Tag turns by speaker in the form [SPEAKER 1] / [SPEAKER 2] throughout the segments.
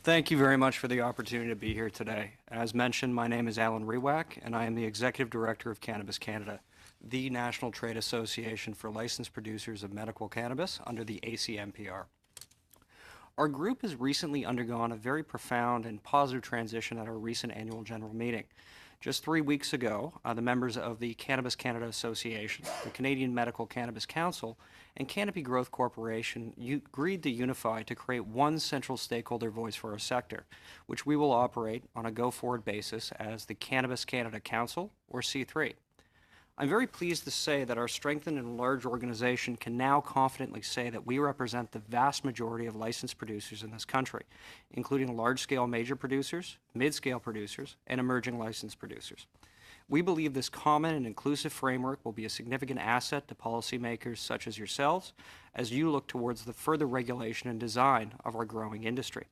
[SPEAKER 1] Thank you very much for the opportunity to be here today. As mentioned, my name is Allan Rewak, and I am the Executive Director of Cannabis Canada, the National Trade Association for Licensed Producers of Medical Cannabis under the ACMPR. Our group has recently undergone a very profound and positive transition at our recent annual general meeting. Just 3 weeks ago, the members of the Cannabis Canada Association, the Canadian Medical Cannabis Council, and Canopy Growth Corporation agreed to unify to create one central stakeholder voice for our sector, which we will operate on a go-forward basis as the Cannabis Canada Council, or C3. I'm very pleased to say that our strengthened and enlarged organization can now confidently say that we represent the vast majority of licensed producers in this country, including large-scale major producers, mid-scale producers, and emerging licensed producers. We believe this common and inclusive framework will be a significant asset to policymakers such as yourselves as you look towards the further regulation and design of our growing industry.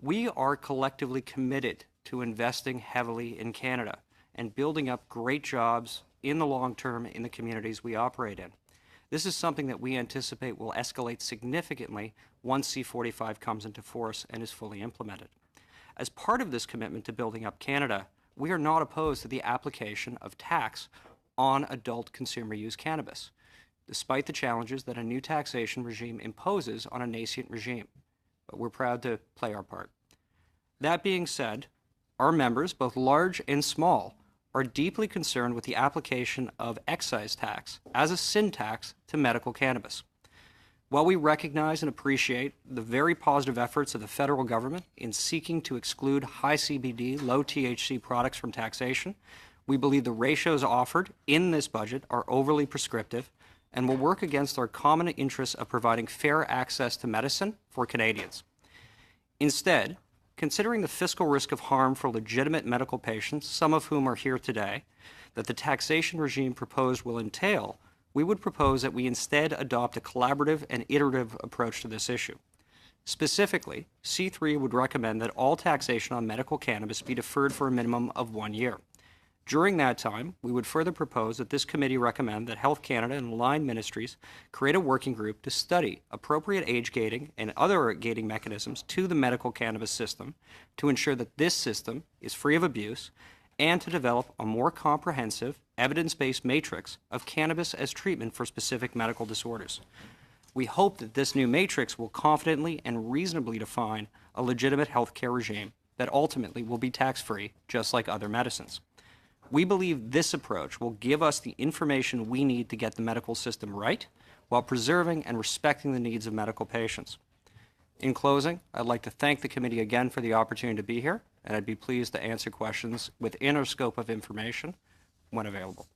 [SPEAKER 1] We are collectively committed to investing heavily in Canada and building up great jobs in the long term in the communities we operate in. This is something that we anticipate will escalate significantly once C45 comes into force and is fully implemented. As part of this commitment to building up Canada, we are not opposed to the application of tax on adult consumer use cannabis, despite the challenges that a new taxation regime imposes on a nascent regime. But we're proud to play our part. That being said, our members, both large and small, are deeply concerned with the application of excise tax as a sin tax to medical cannabis. While we recognize and appreciate the very positive efforts of the federal government in seeking to exclude high CBD, low THC products from taxation, we believe the ratios offered in this budget are overly prescriptive and will work against our common interests of providing fair access to medicine for Canadians. Instead, considering the fiscal risk of harm for legitimate medical patients, some of whom are here today, that the taxation regime proposed will entail, we would propose that we instead adopt a collaborative and iterative approach to this issue. Specifically, C3 would recommend that all taxation on medical cannabis be deferred for a minimum of 1 year. During that time, we would further propose that this committee recommend that Health Canada and aligned ministries create a working group to study appropriate age gating and other gating mechanisms to the medical cannabis system to ensure that this system is free of abuse and to develop a more comprehensive, evidence-based matrix of cannabis as treatment for specific medical disorders. We hope that this new matrix will confidently and reasonably define a legitimate healthcare regime that ultimately will be tax-free, just like other medicines. We believe this approach will give us the information we need to get the medical system right while preserving and respecting the needs of medical patients. In closing, I'd like to thank the committee again for the opportunity to be here, and I'd be pleased to answer questions within our scope of information when available.